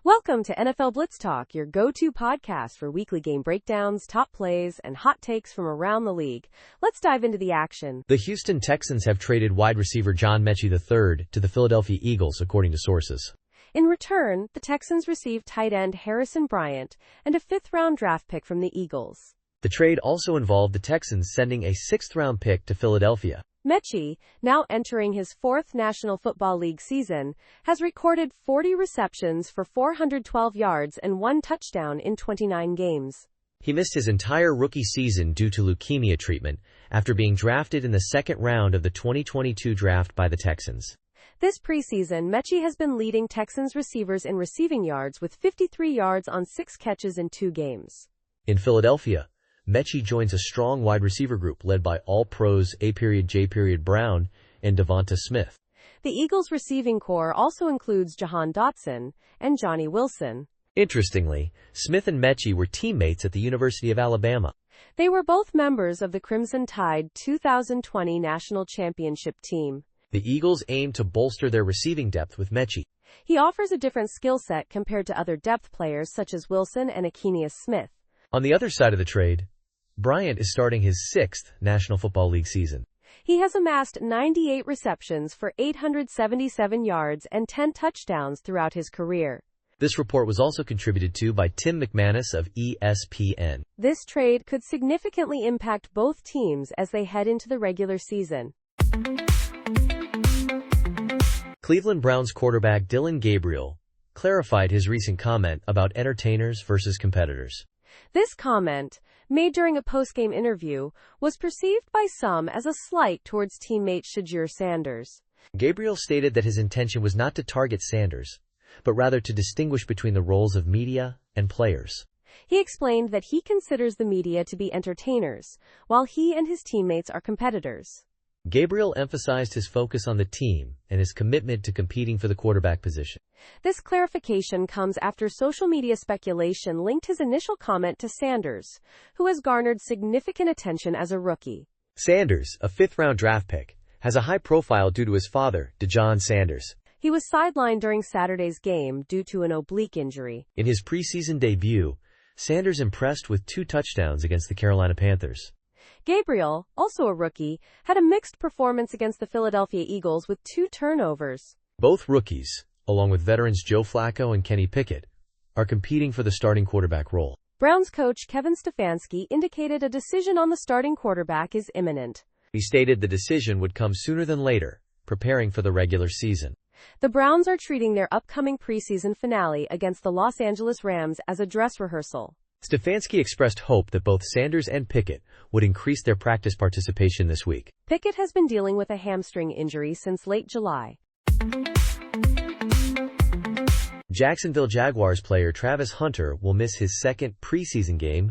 Welcome to NFL Blitz Talk, your go-to podcast for weekly game breakdowns, top plays, and hot takes from around the league. Let's dive into the action. The Houston Texans have traded wide receiver John Metchie III to the Philadelphia Eagles, according to sources. In return, the Texans received tight end Harrison Bryant and a fifth-round draft pick from the Eagles. The trade also involved the Texans sending a sixth-round pick to Philadelphia. Metchie, now entering his fourth National Football League season, has recorded 40 receptions for 412 yards and 1 touchdown in 29 games. He missed his entire rookie season due to leukemia treatment after being drafted in the second round of the 2022 draft by the Texans. This preseason, Metchie has been leading Texans receivers in receiving yards with 53 yards on 6 catches in 2 games. In Philadelphia, Metchie joins a strong wide receiver group led by All-Pros A.J. Brown and Devonta Smith. The Eagles' receiving corps also includes Jahan Dotson and Johnny Wilson. Interestingly, Smith and Metchie were teammates at the University of Alabama. They were both members of the Crimson Tide 2020 National Championship team. The Eagles aim to bolster their receiving depth with Metchie. He offers a different skill set compared to other depth players such as Wilson and Akinius Smith. On the other side of the trade, Bryant is starting his 6th National Football League season. He has amassed 98 receptions for 877 yards and 10 touchdowns throughout his career. This report was also contributed to by Tim McManus of ESPN. This trade could significantly impact both teams as they head into the regular season. Cleveland Browns quarterback Dillon Gabriel clarified his recent comment about entertainers versus competitors. This comment, made during a post-game interview, was perceived by some as a slight towards teammate Shedeur Sanders. Gabriel stated that his intention was not to target Sanders, but rather to distinguish between the roles of media and players. He explained that he considers the media to be entertainers, while he and his teammates are competitors. Gabriel emphasized his focus on the team and his commitment to competing for the quarterback position. This clarification comes after social media speculation linked his initial comment to Sanders, who has garnered significant attention as a rookie. Sanders, a fifth-round draft pick, has a high profile due to his father, Deion Sanders. He was sidelined during Saturday's game due to an oblique injury. In his preseason debut, Sanders impressed with 2 touchdowns against the Carolina Panthers. Gabriel, also a rookie, had a mixed performance against the Philadelphia Eagles with 2 turnovers. Both rookies, along with veterans Joe Flacco and Kenny Pickett, are competing for the starting quarterback role. Browns coach Kevin Stefanski indicated a decision on the starting quarterback is imminent. He stated the decision would come sooner than later, preparing for the regular season. The Browns are treating their upcoming preseason finale against the Los Angeles Rams as a dress rehearsal. Stefanski expressed hope that both Sanders and Pickett would increase their practice participation this week. Pickett has been dealing with a hamstring injury since late July. Jacksonville Jaguars player Travis Hunter will miss his second preseason game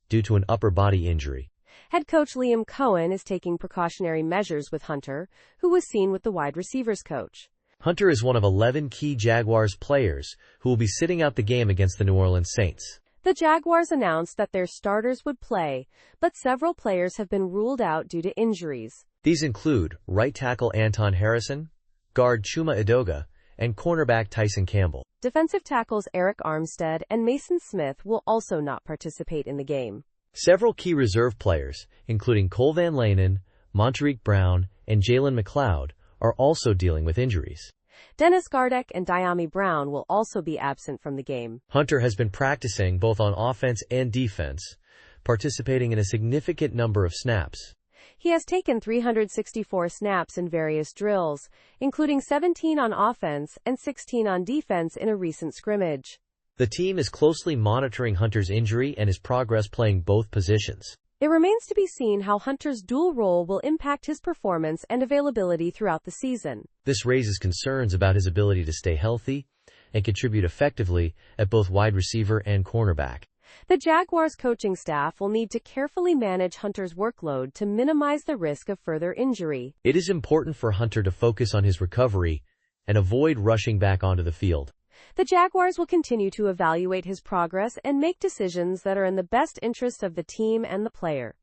due to an upper body injury. Head coach Liam Cohen is taking precautionary measures with Hunter, who was seen with the wide receivers coach. Hunter is one of 11 key Jaguars players who will be sitting out the game against the New Orleans Saints. The Jaguars announced that their starters would play, but several players have been ruled out due to injuries. These include right tackle Anton Harrison, guard Chuma Edoga, and cornerback Tyson Campbell. Defensive tackles Eric Armstead and Mason Smith will also not participate in the game. Several key reserve players, including Cole Van Lanen, Montarique Brown, and Jalen McLeod, are also dealing with injuries. Dennis Gardeck and Diami Brown will also be absent from the game. Hunter has been practicing both on offense and defense, participating in a significant number of snaps. He has taken 364 snaps in various drills, including 17 on offense and 16 on defense in a recent scrimmage. The team is closely monitoring Hunter's injury and his progress playing both positions. It remains to be seen how Hunter's dual role will impact his performance and availability throughout the season. This raises concerns about his ability to stay healthy and contribute effectively at both wide receiver and cornerback. The Jaguars coaching staff will need to carefully manage Hunter's workload to minimize the risk of further injury. It is important for Hunter to focus on his recovery and avoid rushing back onto the field. The Jaguars will continue to evaluate his progress and make decisions that are in the best interest of the team and the player.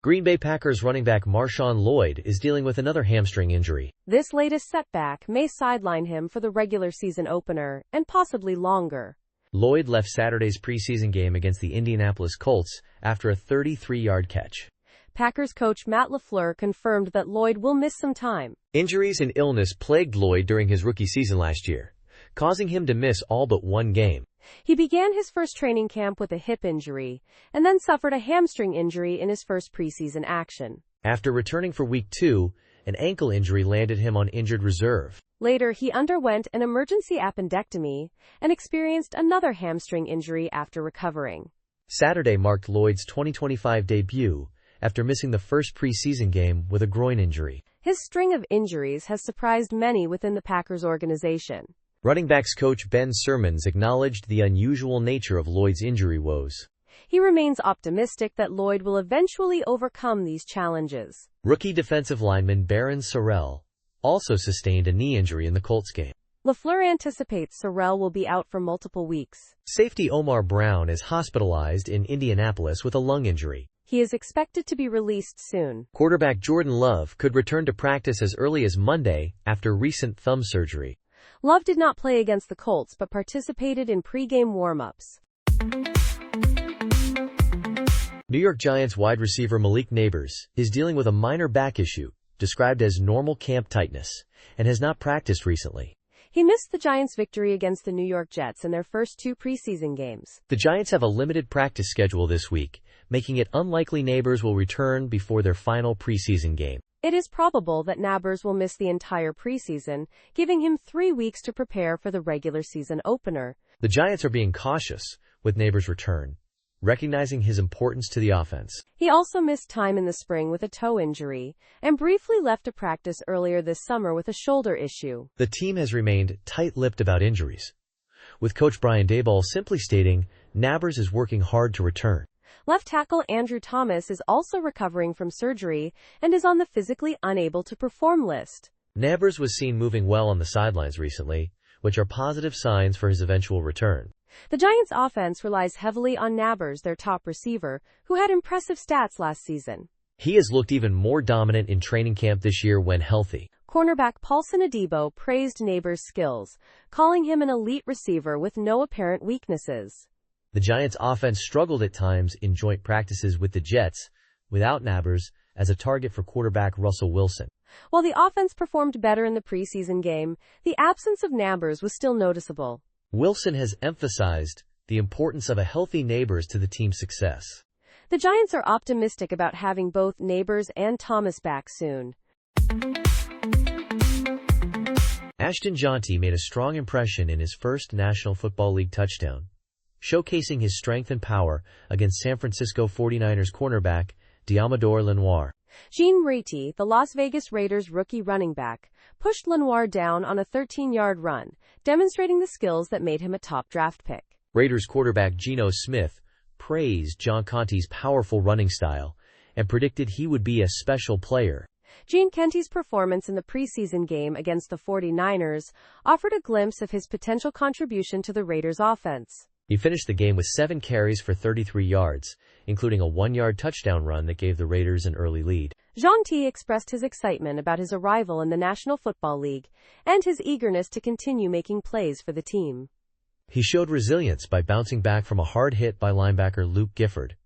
Green Bay Packers running back RB Lloyd is dealing with another hamstring injury. This latest setback may sideline him for the regular season opener, and possibly longer. Lloyd left Saturday's preseason game against the Indianapolis Colts after a 33-yard catch. Packers coach Matt LaFleur confirmed that Lloyd will miss some time. Injuries and illness plagued Lloyd during his rookie season last year, causing him to miss all but one game. He began his first training camp with a hip injury, and then suffered a hamstring injury in his first preseason action. After returning for Week 2, an ankle injury landed him on injured reserve. Later, he underwent an emergency appendectomy and experienced another hamstring injury after recovering. Saturday marked Lloyd's 2025 debut after missing the first preseason game with a groin injury. His string of injuries has surprised many within the Packers organization. Running backs coach Ben Simmons acknowledged the unusual nature of Lloyd's injury woes. He remains optimistic that Lloyd will eventually overcome these challenges. Rookie defensive lineman Barron Sorrell also sustained a knee injury in the Colts game. LaFleur anticipates Sorrell will be out for multiple weeks. Safety Omar Brown is hospitalized in Indianapolis with a lung injury. He is expected to be released soon. Quarterback Jordan Love could return to practice as early as Monday after recent thumb surgery. Love did not play against the Colts but participated in pre-game warm-ups. New York Giants wide receiver Malik Nabers is dealing with a minor back issue, described as normal camp tightness, and has not practiced recently. He missed the Giants' victory against the New York Jets in their first 2 preseason games. The Giants have a limited practice schedule this week, making it unlikely Nabers will return before their final preseason game. It is probable that Nabers will miss the entire preseason, giving him 3 weeks to prepare for the regular season opener. The Giants are being cautious with Nabers' return, recognizing his importance to the offense. He also missed time in the spring with a toe injury, and briefly left to practice earlier this summer with a shoulder issue. The team has remained tight-lipped about injuries, with coach Brian Daboll simply stating, Nabers is working hard to return. Left tackle Andrew Thomas is also recovering from surgery and is on the physically unable to perform list. Nabers was seen moving well on the sidelines recently, which are positive signs for his eventual return. The Giants' offense relies heavily on Nabers, their top receiver, who had impressive stats last season. He has looked even more dominant in training camp this year when healthy. Cornerback Paulson Adebo praised Nabers' skills, calling him an elite receiver with no apparent weaknesses. The Giants' offense struggled at times in joint practices with the Jets, without Nabers as a target for quarterback Russell Wilson. While the offense performed better in the preseason game, the absence of Nabers was still noticeable. Wilson has emphasized the importance of a healthy Nabers to the team's success. The Giants are optimistic about having both Nabers and Thomas back soon. Ashton Jeanty made a strong impression in his first National Football League touchdown, showcasing his strength and power against San Francisco 49ers cornerback Deommodore Lenoir. Jeanty, the Las Vegas Raiders rookie running back, pushed Lenoir down on a 13-yard run, demonstrating the skills that made him a top draft pick. Raiders quarterback Geno Smith praised Jeanty's powerful running style and predicted he would be a special player. Jeanty's performance in the preseason game against the 49ers offered a glimpse of his potential contribution to the Raiders' offense. He finished the game with 7 carries for 33 yards, including a 1-yard touchdown run that gave the Raiders an early lead. Jeanty expressed his excitement about his arrival in the National Football League and his eagerness to continue making plays for the team. He showed resilience by bouncing back from a hard hit by linebacker Luke Gifford,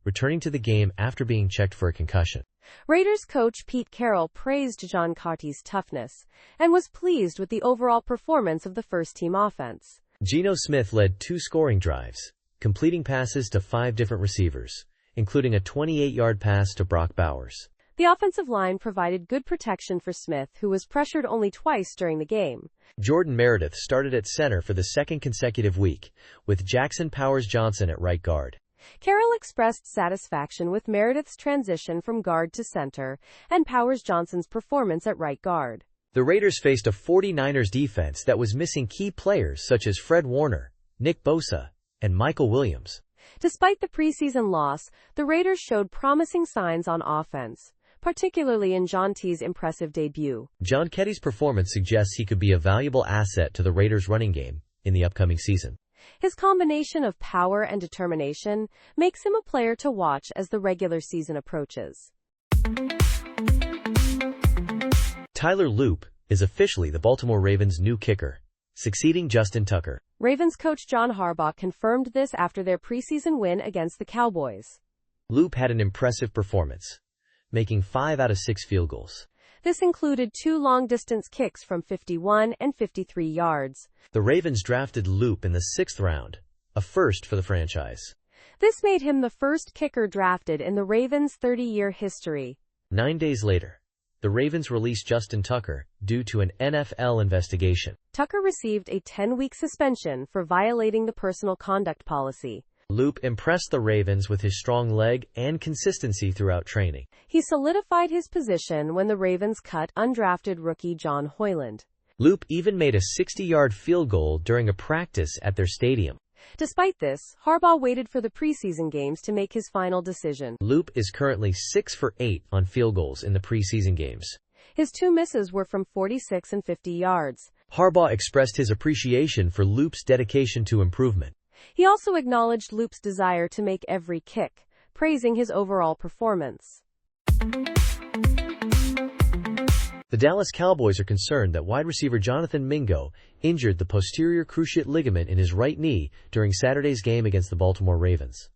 returning to the game after being checked for a concussion. Raiders coach Pete Carroll praised Jeanty's toughness and was pleased with the overall performance of the first-team offense. Geno Smith led 2 scoring drives, completing passes to 5 different receivers, including a 28-yard pass to Brock Bowers. The offensive line provided good protection for Smith, who was pressured only twice during the game. Jordan Meredith started at center for the second consecutive week, with Jackson Powers-Johnson at right guard. Carroll expressed satisfaction with Meredith's transition from guard to center and Powers-Johnson's performance at right guard. The Raiders faced a 49ers defense that was missing key players such as Fred Warner, Nick Bosa, and Michael Williams. Despite the preseason loss, the Raiders showed promising signs on offense, particularly in Jeanty's impressive debut. Jeanty's performance suggests he could be a valuable asset to the Raiders' running game in the upcoming season. His combination of power and determination makes him a player to watch as the regular season approaches. Tyler Loop is officially the Baltimore Ravens' new kicker, succeeding Justin Tucker. Ravens coach John Harbaugh confirmed this after their preseason win against the Cowboys. Loop had an impressive performance, making 5 out of 6 field goals. This included 2 long-distance kicks from 51 and 53 yards. The Ravens drafted Loop in the 6th round, a first for the franchise. This made him the first kicker drafted in the Ravens' 30-year history. 9 days later, the Ravens released Justin Tucker due to an NFL investigation. Tucker received a 10-week suspension for violating the personal conduct policy. Loop impressed the Ravens with his strong leg and consistency throughout training. He solidified his position when the Ravens cut undrafted rookie John Hoyland. Loop even made a 60-yard field goal during a practice at their stadium. Despite this, Harbaugh waited for the preseason games to make his final decision. Loop is currently 6 for 8 on field goals in the preseason games. His 2 misses were from 46 and 50 yards. Harbaugh expressed his appreciation for Loop's dedication to improvement. He also acknowledged Loop's desire to make every kick, praising his overall performance. The Dallas Cowboys are concerned that wide receiver Jonathan Mingo injured the posterior cruciate ligament in his right knee during Saturday's game against the Baltimore Ravens.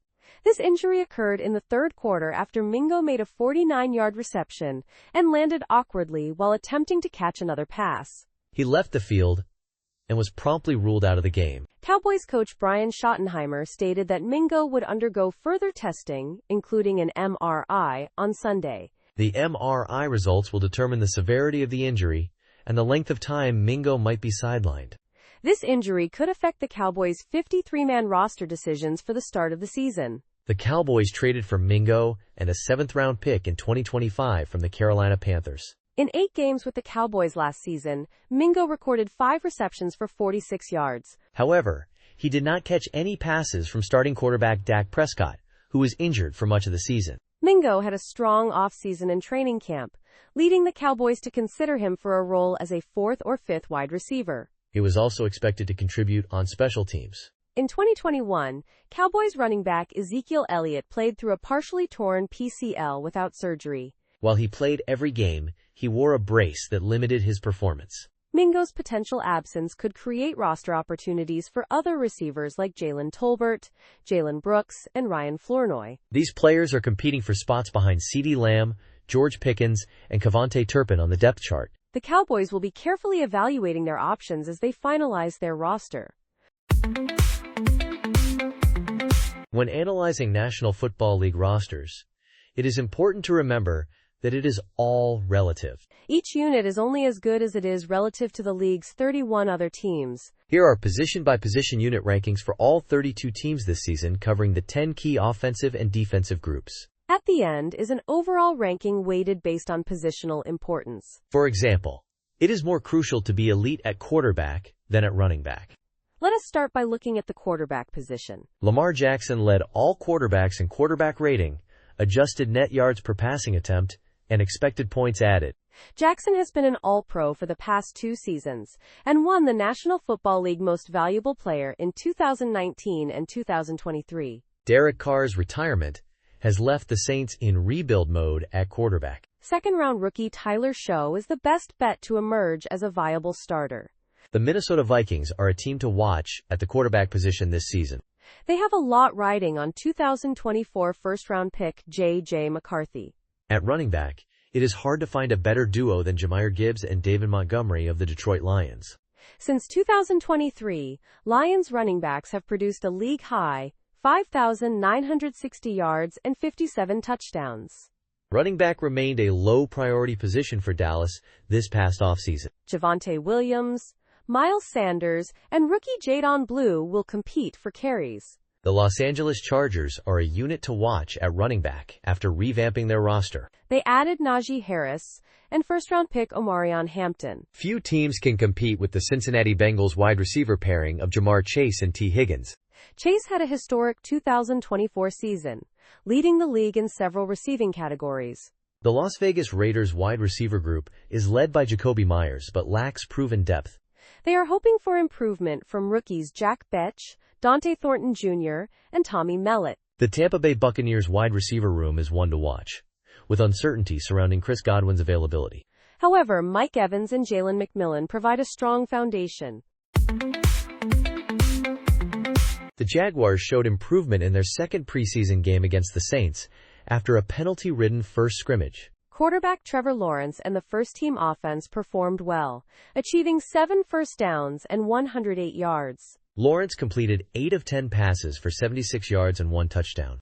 This injury occurred in the 3rd quarter after Mingo made a 49-yard reception and landed awkwardly while attempting to catch another pass. He left the field and was promptly ruled out of the game. Cowboys coach Brian Schottenheimer stated that Mingo would undergo further testing, including an MRI, on Sunday. The MRI results will determine the severity of the injury and the length of time Mingo might be sidelined. This injury could affect the Cowboys' 53-man roster decisions for the start of the season. The Cowboys traded for Mingo and a 7th-round pick in 2025 from the Carolina Panthers. In 8 games with the Cowboys last season, Mingo recorded 5 receptions for 46 yards. However, he did not catch any passes from starting quarterback Dak Prescott, who was injured for much of the season. Mingo had a strong offseason and training camp, leading the Cowboys to consider him for a role as a 4th or 5th wide receiver. He was also expected to contribute on special teams. In 2021, Cowboys running back Ezekiel Elliott played through a partially torn PCL without surgery. While he played every game, he wore a brace that limited his performance. Mingo's potential absence could create roster opportunities for other receivers like Jalen Tolbert, Jalen Brooks, and Ryan Flournoy. These players are competing for spots behind CeeDee Lamb, George Pickens, and Kevontae Turpin on the depth chart. The Cowboys will be carefully evaluating their options as they finalize their roster. When analyzing National Football League rosters, it is important to remember that it is all relative. Each unit is only as good as it is relative to the league's 31 other teams. Here are position-by-position unit rankings for all 32 teams this season, covering the 10 key offensive and defensive groups. At the end is an overall ranking weighted based on positional importance. For example, it is more crucial to be elite at quarterback than at running back. Let us start by looking at the quarterback position. Lamar Jackson led all quarterbacks in quarterback rating, adjusted net yards per passing attempt, and expected points added. Jackson has been an All-Pro for the past 2 seasons and won the National Football League Most Valuable Player in 2019 and 2023. Derek Carr's retirement has left the Saints in rebuild mode at quarterback. 2nd-round rookie Tyler Show is the best bet to emerge as a viable starter. The Minnesota Vikings are a team to watch at the quarterback position this season. They have a lot riding on 2024 first-round pick J.J. McCarthy. At running back, it is hard to find a better duo than Jahmyr Gibbs and David Montgomery of the Detroit Lions. Since 2023, Lions running backs have produced a league-high 5,960 yards and 57 touchdowns. Running back remained a low-priority position for Dallas this past offseason. Javonte Williams, Miles Sanders, and rookie Jadon Blue will compete for carries. The Los Angeles Chargers are a unit to watch at running back after revamping their roster. They added Najee Harris and first-round pick Omarion Hampton. Few teams can compete with the Cincinnati Bengals wide receiver pairing of Jamar Chase and T. Higgins. Chase had a historic 2024 season, leading the league in several receiving categories. The Las Vegas Raiders wide receiver group is led by Jacoby Myers but lacks proven depth. They are hoping for improvement from rookies Jack Betch, Dante Thornton Jr., and Tommy Mellott. The Tampa Bay Buccaneers wide receiver room is one to watch, with uncertainty surrounding Chris Godwin's availability. However, Mike Evans and Jalen McMillan provide a strong foundation. The Jaguars showed improvement in their second preseason game against the Saints after a penalty-ridden first scrimmage. Quarterback Trevor Lawrence and the first-team offense performed well, achieving 7 first downs and 108 yards. Lawrence completed 8 of 10 passes for 76 yards and 1 touchdown.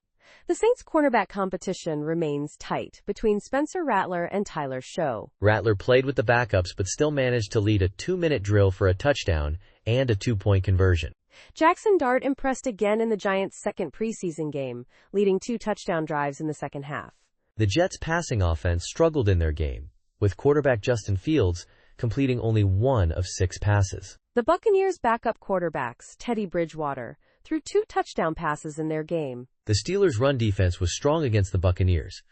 The Saints' cornerback competition remains tight between Spencer Rattler and Tyler Show. Rattler played with the backups but still managed to lead a 2-minute drill for a touchdown and a 2-point conversion. Jackson Dart impressed again in the Giants' second preseason game, leading 2 touchdown drives in the second half. The Jets' passing offense struggled in their game, with quarterback Justin Fields completing only 1 of 6 passes. The Buccaneers' backup quarterbacks, Teddy Bridgewater, threw 2 touchdown passes in their game. The Steelers' run defense was strong against the Buccaneers,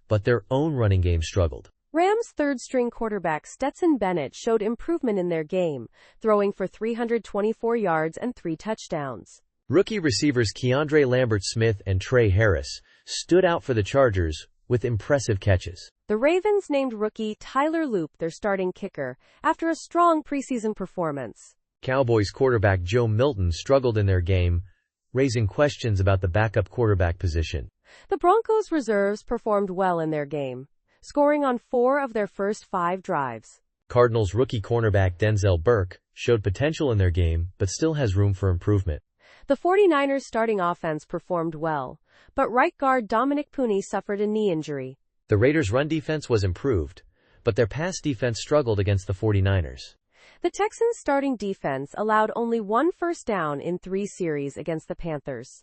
but their own running game struggled. Rams' third-string quarterback Stetson Bennett showed improvement in their game, throwing for 324 yards and 3 touchdowns. Rookie receivers Keandre Lambert-Smith and Trey Harris stood out for the Chargers with impressive catches. The Ravens named rookie Tyler Loop their starting kicker after a strong preseason performance. Cowboys quarterback Joe Milton struggled in their game, raising questions about the backup quarterback position. The Broncos reserves performed well in their game, scoring on 4 of their first 5 drives. Cardinals rookie cornerback Denzel Burke showed potential in their game, but still has room for improvement. The 49ers starting offense performed well, but right guard Dominic Pooney suffered a knee injury. The Raiders' run defense was improved, but their pass defense struggled against the 49ers. The Texans' starting defense allowed only 1 first down in 3 series against the Panthers.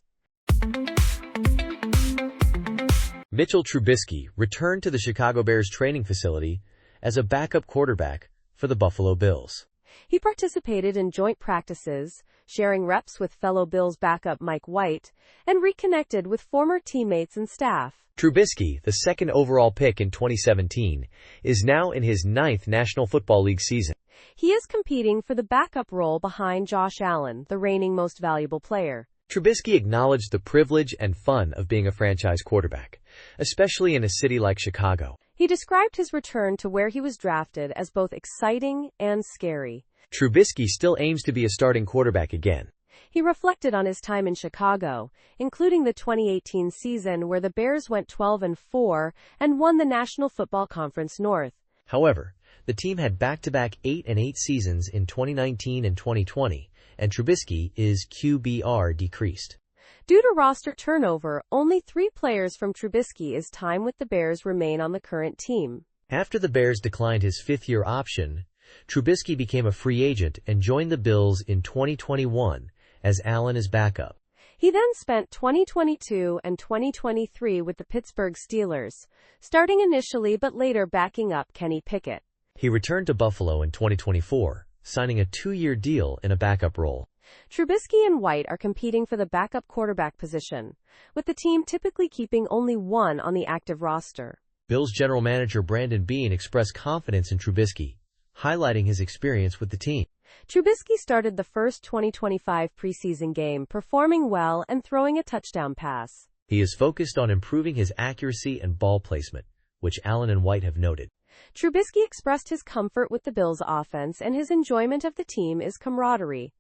Mitchell Trubisky returned to the Chicago Bears training facility as a backup quarterback for the Buffalo Bills. He participated in joint practices, sharing reps with fellow Bills backup Mike White, and reconnected with former teammates and staff. Trubisky, the second overall pick in 2017, is now in his 9th National Football League season. He is competing for the backup role behind Josh Allen, the reigning most valuable player. Trubisky acknowledged the privilege and fun of being a franchise quarterback, especially in a city like Chicago. He described his return to where he was drafted as both exciting and scary. Trubisky still aims to be a starting quarterback again. He reflected on his time in Chicago, including the 2018 season where the Bears went 12-4 and won the National Football Conference North. However, the team had back-to-back 8-8 seasons in 2019 and 2020, and Trubisky's QBR decreased. Due to roster turnover, only 3 players from Trubisky's time with the Bears remain on the current team. After the Bears declined his 5th-year option, Trubisky became a free agent and joined the Bills in 2021 as Allen's backup. He then spent 2022 and 2023 with the Pittsburgh Steelers, starting initially but later backing up Kenny Pickett. He returned to Buffalo in 2024, signing a 2-year deal in a backup role. Trubisky and White are competing for the backup quarterback position, with the team typically keeping only 1 on the active roster. Bills general manager Brandon Beane expressed confidence in Trubisky, highlighting his experience with the team. Trubisky started the first 2025 preseason game performing well and throwing a touchdown pass. He is focused on improving his accuracy and ball placement, which Allen and White have noted. Trubisky expressed his comfort with the Bills' offense and his enjoyment of the team is camaraderie.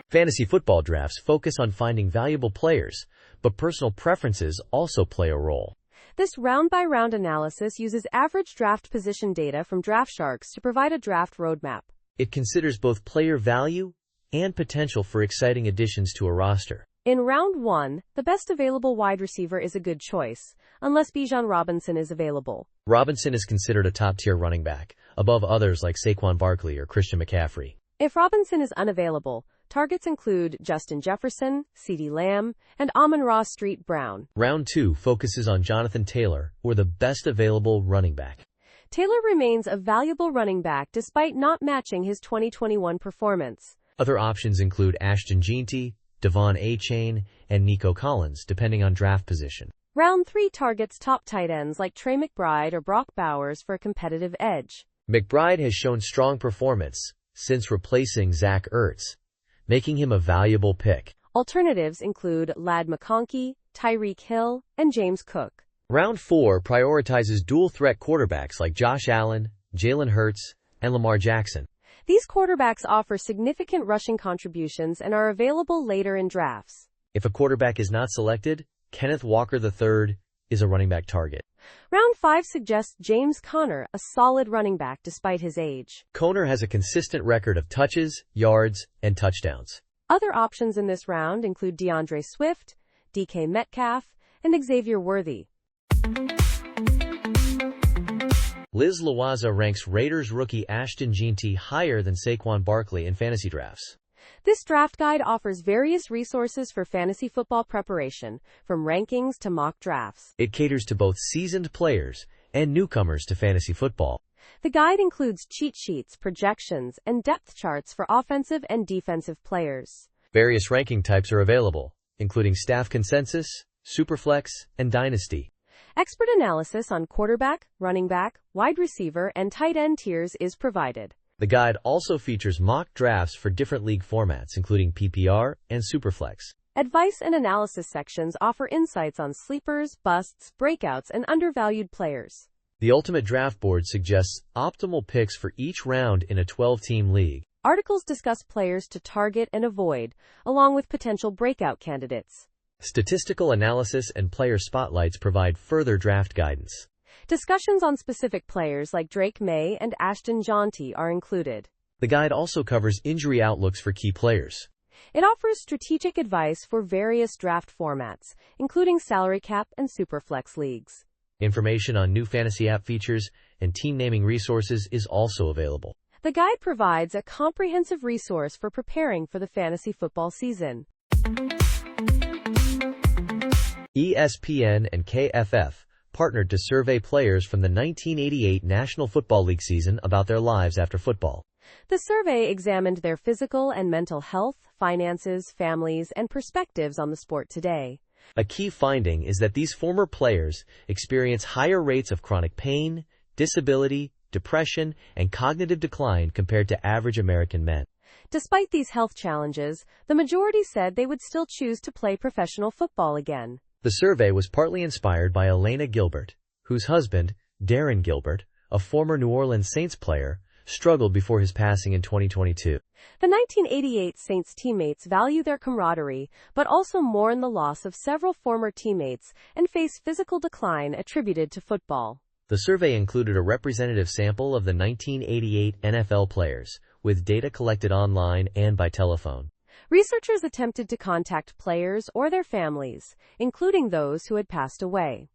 Fantasy football drafts focus on finding valuable players, but personal preferences also play a role. This round-by-round analysis uses average draft position data from DraftSharks to provide a draft roadmap. It considers both player value and potential for exciting additions to a roster. In round 1, the best available wide receiver is a good choice, unless Bijan Robinson is available. Robinson is considered a top-tier running back, above others like Saquon Barkley or Christian McCaffrey. If Robinson is unavailable, targets include Justin Jefferson, CeeDee Lamb, and Amon-Ra St. Brown. Round 2 focuses on Jonathan Taylor, or the best available running back. Taylor remains a valuable running back despite not matching his 2021 performance. Other options include Ashton Jeanty, Devon Achane, and Nico Collins, depending on draft position. Round 3 targets top tight ends like Trey McBride or Brock Bowers for a competitive edge. McBride has shown strong performance since replacing Zach Ertz, making him a valuable pick. Alternatives include Ladd McConkey, Tyreek Hill, and James Cook. Round 4 prioritizes dual-threat quarterbacks like Josh Allen, Jalen Hurts, and Lamar Jackson. These quarterbacks offer significant rushing contributions and are available later in drafts. If a quarterback is not selected, Kenneth Walker III is a running back target. Round 5 suggests James Conner, a solid running back despite his age. Conner has a consistent record of touches, yards, and touchdowns. Other options in this round include DeAndre Swift, DK Metcalf, and Xavier Worthy. Liz Lawaza ranks Raiders rookie Ashton Jeanty higher than Saquon Barkley in fantasy drafts. This draft guide offers various resources for fantasy football preparation, from rankings to mock drafts. It caters to both seasoned players and newcomers to fantasy football. The guide includes cheat sheets, projections, and depth charts for offensive and defensive players. Various ranking types are available, including staff consensus, superflex, and dynasty. Expert analysis on quarterback, running back, wide receiver, and tight end tiers is provided. The guide also features mock drafts for different league formats, including PPR and superflex. Advice and analysis sections offer insights on sleepers, busts, breakouts, and undervalued players. The Ultimate Draft Board suggests optimal picks for each round in a 12-team league. Articles discuss players to target and avoid, along with potential breakout candidates. Statistical analysis and player spotlights provide further draft guidance. Discussions on specific players like Drake May and Ashton Jeanty are included. The guide also covers injury outlooks for key players. It offers strategic advice for various draft formats, including salary cap and superflex leagues. Information on new fantasy app features and team naming resources is also available. The guide provides a comprehensive resource for preparing for the fantasy football season. ESPN and KFF partnered to survey players from the 1988 National Football League season about their lives after football. The survey examined their physical and mental health, finances, families, and perspectives on the sport today. A key finding is that these former players experience higher rates of chronic pain, disability, depression, and cognitive decline compared to average American men. Despite these health challenges, the majority said they would still choose to play professional football again. The survey was partly inspired by Elena Gilbert, whose husband, Darren Gilbert, a former New Orleans Saints player, struggled before his passing in 2022. The 1988 Saints teammates value their camaraderie, but also mourn the loss of several former teammates and face physical decline attributed to football. The survey included a representative sample of the 1988 NFL players, with data collected online and by telephone. Researchers attempted to contact players or their families, including those who had passed away.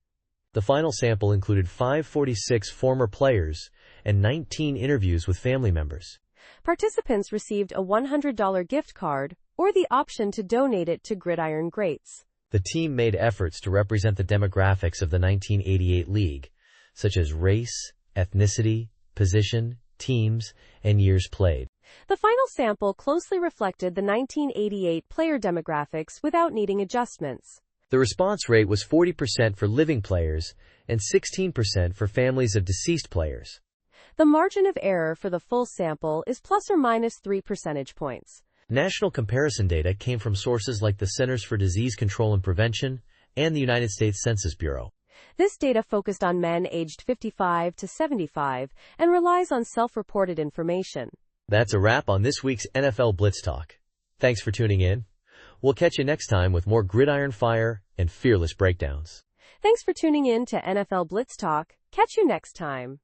The final sample included 546 former players and 19 interviews with family members. Participants received a $100 gift card or the option to donate it to Gridiron Greats. The team made efforts to represent the demographics of the 1988 league, such as race, ethnicity, position, teams, and years played. The final sample closely reflected the 1988 player demographics without needing adjustments. The response rate was 40% for living players and 16% for families of deceased players. The margin of error for the full sample is plus or minus 3 percentage points. National comparison data came from sources like the Centers for Disease Control and Prevention and the United States Census Bureau. This data focused on men aged 55 to 75 and relies on self-reported information. That's a wrap on this week's NFL Blitz Talk. Thanks for tuning in. We'll catch you next time with more gridiron fire and fearless breakdowns. Thanks for tuning in to NFL Blitz Talk. Catch you next time.